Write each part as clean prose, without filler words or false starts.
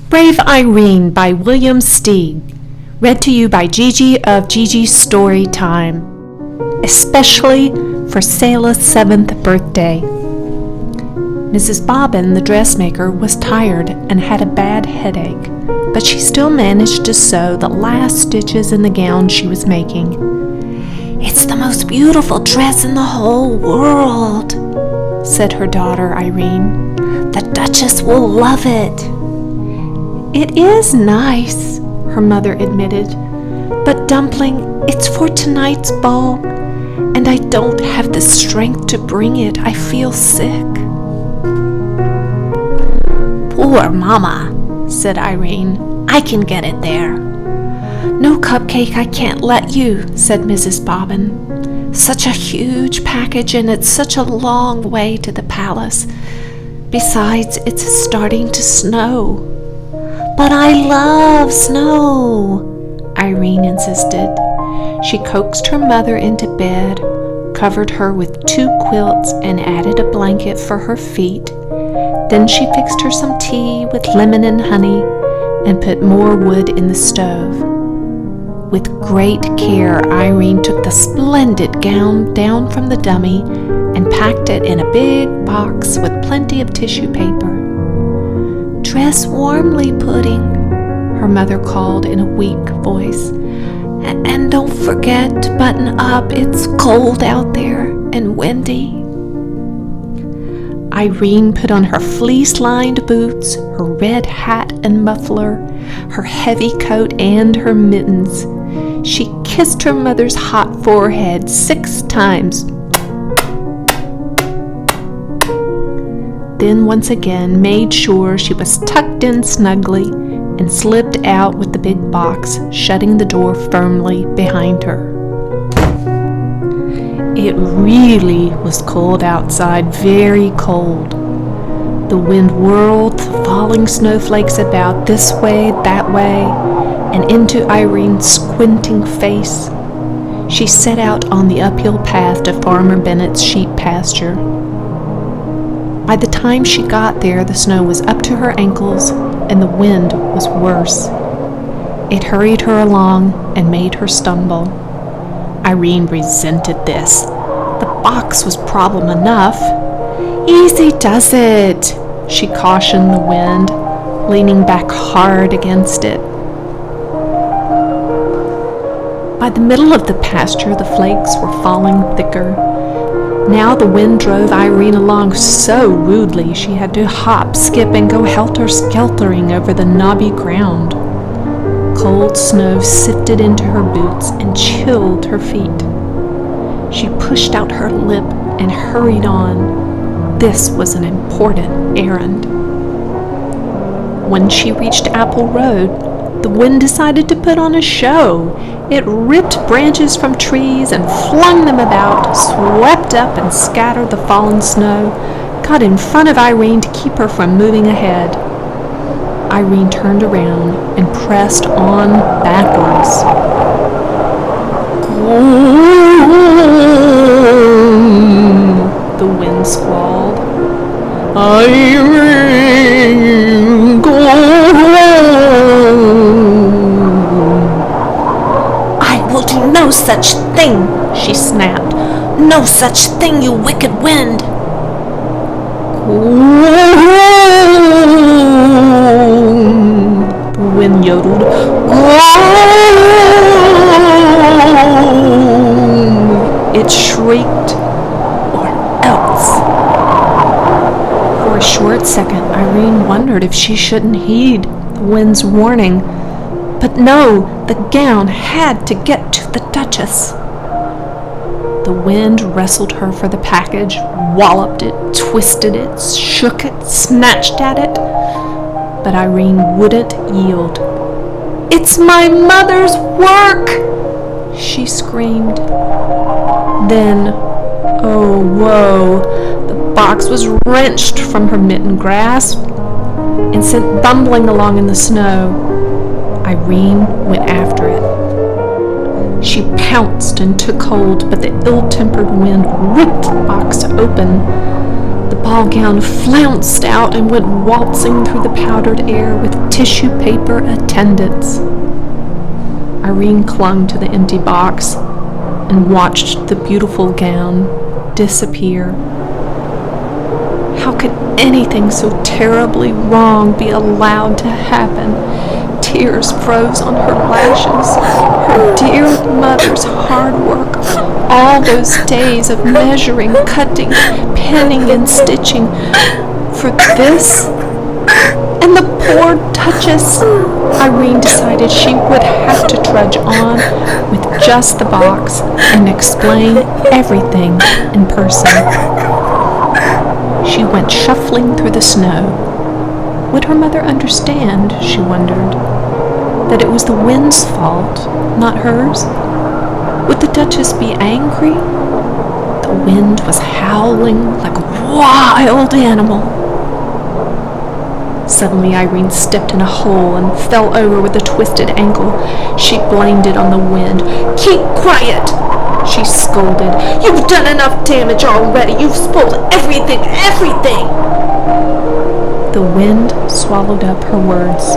Brave Irene by William Steig. Read to you by Giji of Giji's Story Time. Especially for Selah's 7th birthday. Mrs. Bobbin, the dressmaker, was tired and had a bad headache, but she still managed to sew the last stitches in the gown she was making. "It's the most beautiful dress in the whole world," said her daughter Irene. "The Duchess will love it." "It is nice," her mother admitted, "but Dumpling, it's for tonight's ball, and I don't have the strength to bring it. I feel sick." "Poor Mama," said Irene. "I can get it there." "No, Cupcake, I can't let you," said Mrs. Bobbin. "Such a huge package, and it's such a long way to the palace. Besides, it's starting to snow." "But I love snow," Irene insisted. She coaxed her mother into bed, covered her with 2 quilts, and added a blanket for her feet. Then she fixed her some tea with lemon and honey and put more wood in the stove. With great care, Irene took the splendid gown down from the dummy and packed it in a big box with plenty of tissue paper. "Dress warmly, Pudding," her mother called in a weak voice. "And don't forget to button up. It's cold out there and windy." Irene put on her fleece-lined boots, her red hat and muffler, her heavy coat, and her mittens. She kissed her mother's hot forehead 6 times. Then once again made sure she was tucked in snugly and slipped out with the big box, shutting the door firmly behind her. It really was cold outside, very cold. The wind whirled falling snowflakes about this way, that way, and into Irene's squinting face. She set out on the uphill path to Farmer Bennett's sheep pasture. By the time she got there, the snow was up to her ankles, and the wind was worse. It hurried her along and made her stumble. Irene resented this. The box was problem enough. "Easy does it," she cautioned the wind, leaning back hard against it. By the middle of the pasture, the flakes were falling thicker. Now the wind drove Irene along so rudely she had to hop, skip, and go helter-skeltering over the knobby ground. Cold snow sifted into her boots and chilled her feet. She pushed out her lip and hurried on. This was an important errand. When she reached Apple Road, the wind decided to put on a show. It ripped branches from trees and flung them about, swept up and scattered the fallen snow, got in front of Irene to keep her from moving ahead. Irene turned around and pressed on backwards. The wind squalled. "Irene, go home." "I will do no such thing," she snapped. "No such thing, you wicked wind." The wind yodeled. It shrieked, "Or else." For a short second, Irene wondered if she shouldn't heed the wind's warning. But no, the gown had to get to the Duchess. The wind wrestled her for the package, walloped it, twisted it, shook it, snatched at it. But Irene wouldn't yield. "It's my mother's work!" she screamed. Then, oh woe, the box was wrenched from her mitten grasp and sent bumbling along in the snow. Irene went after it. She pounced and took hold, but the ill-tempered wind ripped the box open. The ball gown flounced out and went waltzing through the powdered air with tissue paper attendants. Irene clung to the empty box and watched the beautiful gown disappear. How could anything so terribly wrong be allowed to happen? Tears froze on her lashes. Her dear mother's hard work, all those days of measuring, cutting, pinning, and stitching, for this? And the poor duchess! Irene decided she would have to trudge on with just the box and explain everything in person. She went shuffling through the snow. Would her mother understand, she wondered, that it was the wind's fault, not hers? Would the duchess be angry? The wind was howling like a wild animal. Suddenly Irene stepped in a hole and fell over with a twisted ankle. She blamed it on the wind. "Keep quiet!" she scolded. "You've done enough damage already. You've spoiled everything! The wind swallowed up her words.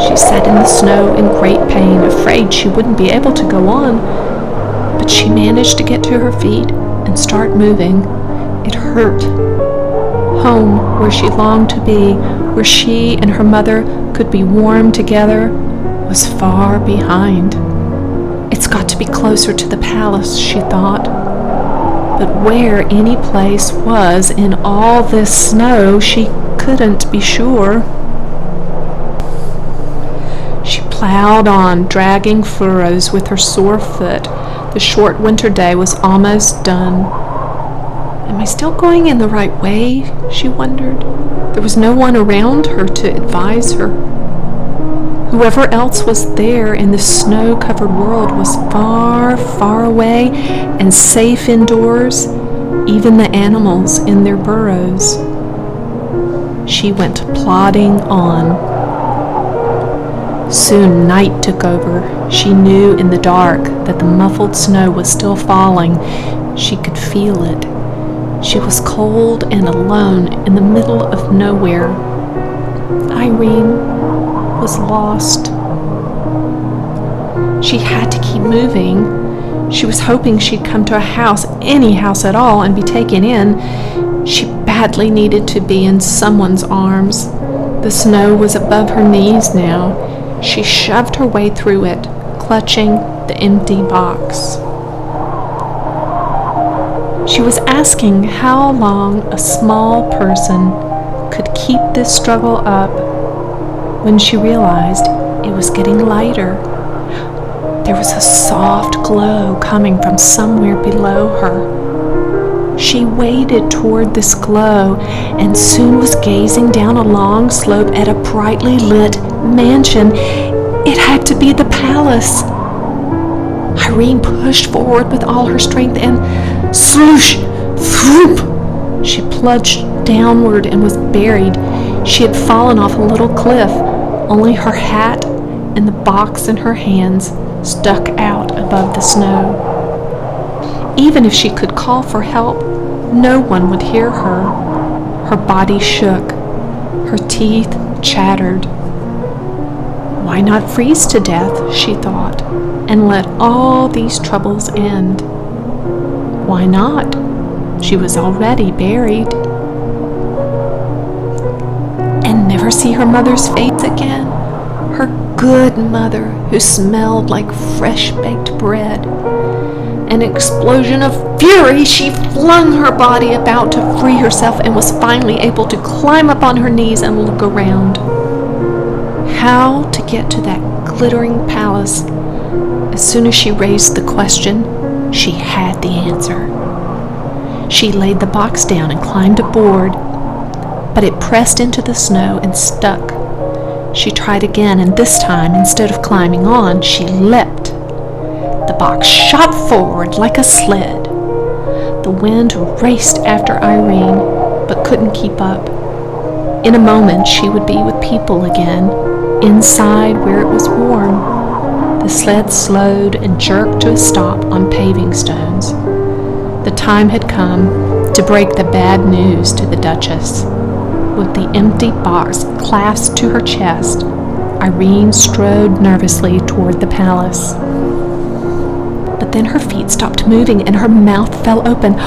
She sat in the snow in great pain, afraid she wouldn't be able to go on. But she managed to get to her feet and start moving. It hurt. Home, where she longed to be, where she and her mother could be warm together, was far behind. It's got to be closer to the palace, she thought. But where any place was in all this snow, she couldn't be sure. She plowed on, dragging furrows with her sore foot. The short winter day was almost done. Am I still going in the right way? She wondered. There was no one around her to advise her. Whoever else was there in the snow-covered world was far, far away and safe indoors, even the animals in their burrows. She went plodding on. Soon night took over. She knew in the dark that the muffled snow was still falling. She could feel it. She was cold and alone in the middle of nowhere. Irene was lost. She had to keep moving. She was hoping she'd come to a house, any house at all, and be taken in. She badly needed to be in someone's arms. The snow was above her knees now. She shoved her way through it, clutching the empty box. She was asking how long a small person could keep this struggle up when she realized it was getting lighter. There was a soft glow coming from somewhere below her. She waded toward this glow and soon was gazing down a long slope at a brightly lit mansion. It had to be the palace. Irene pushed forward with all her strength and swoosh, throop! She plunged downward and was buried. She had fallen off a little cliff. Only her hat and the box in her hands stuck out above the snow. Even if she could call for help, no one would hear her. Her body shook. Her teeth chattered. Why not freeze to death, she thought, and let all these troubles end? Why not? She was already buried. And never see her mother's face again? Her good mother who smelled like fresh-baked bread. An explosion of fury, she flung her body about to free herself and was finally able to climb up on her knees and look around. How to get to that glittering palace? As soon as she raised the question, she had the answer. She laid the box down and climbed aboard, but it pressed into the snow and stuck. She tried again, and this time, instead of climbing on, she leapt. The box shot forward like a sled. The wind raced after Irene, but couldn't keep up. In a moment, she would be with people again, inside where it was warm. The sled slowed and jerked to a stop on paving stones. The time had come. to break the bad news to the Duchess. With the empty box clasped to her chest, Irene strode nervously toward the palace. But then her feet stopped moving and her mouth fell open.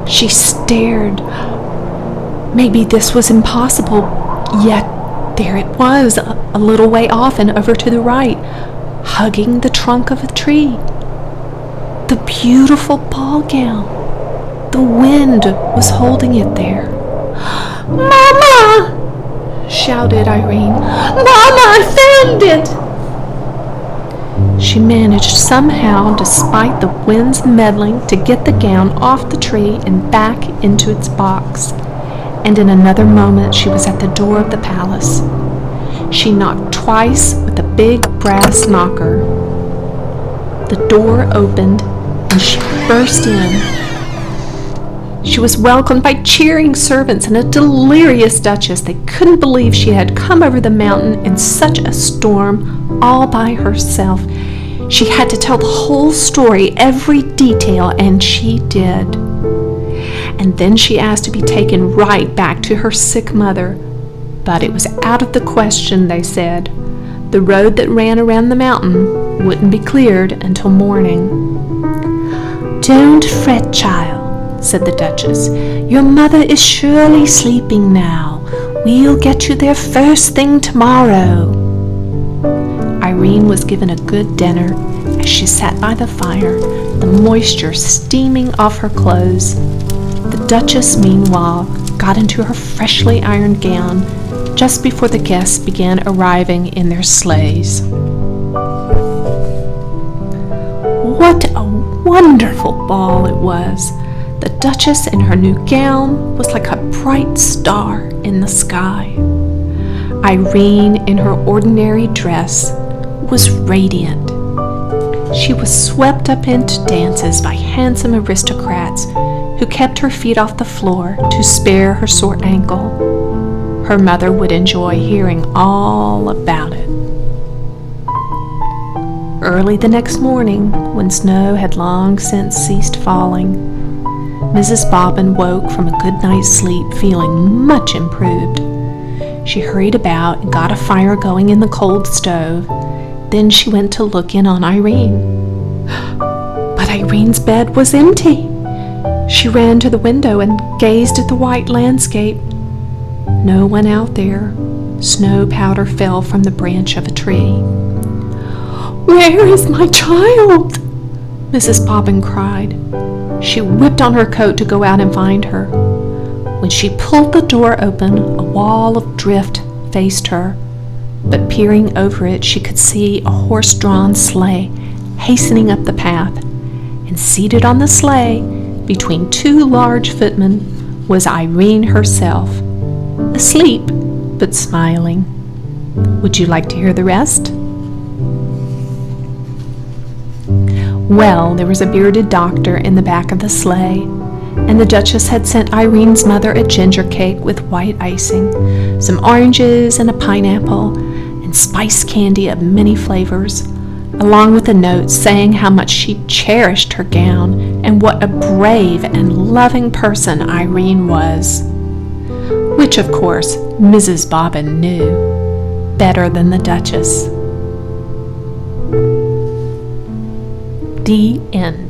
She stared. Maybe this was impossible, yet there it was, a little way off and over to the right, hugging the trunk of a tree. The beautiful ball gown. The wind was holding it there. "Mama!" shouted Irene. "Mama, I found it!" She managed somehow, despite the wind's meddling, to get the gown off the tree and back into its box. And in another moment she was at the door of the palace. She knocked twice with a big brass knocker. The door opened and she burst in. She was welcomed by cheering servants and a delirious Duchess. They couldn't believe she had come over the mountain in such a storm all by herself. She had to tell the whole story, every detail, and she did. And then she asked to be taken right back to her sick mother. But it was out of the question, they said. The road that ran around the mountain wouldn't be cleared until morning. "Don't fret, child," said the Duchess. "Your mother is surely sleeping now. We'll get you there first thing tomorrow." Irene was given a good dinner as she sat by the fire, the moisture steaming off her clothes. The Duchess, meanwhile, got into her freshly ironed gown just before the guests began arriving in their sleighs. What a wonderful ball it was! The Duchess in her new gown was like a bright star in the sky. Irene, in her ordinary dress, was radiant. She was swept up into dances by handsome aristocrats who kept her feet off the floor to spare her sore ankle. Her mother would enjoy hearing all about it. Early the next morning, when snow had long since ceased falling, Mrs. Bobbin woke from a good night's sleep feeling much improved. She hurried about and got a fire going in the cold stove. Then she went to look in on Irene. But Irene's bed was empty. She ran to the window and gazed at the white landscape. No one out there. Snow powder fell from the branch of a tree. "Where is my child?" Mrs. Bobbin cried. She whipped on her coat to go out and find her. When she pulled the door open, a wall of drift faced her. But peering over it, she could see a horse-drawn sleigh hastening up the path. And seated on the sleigh, between two large footmen, was Irene herself, asleep but smiling. Would you like to hear the rest? Well, there was a bearded doctor in the back of the sleigh, and the Duchess had sent Irene's mother a ginger cake with white icing, some oranges and a pineapple, and spice candy of many flavors, along with a note saying how much she cherished her gown and what a brave and loving person Irene was. Which, of course, Mrs. Bobbin knew better than the Duchess. The end.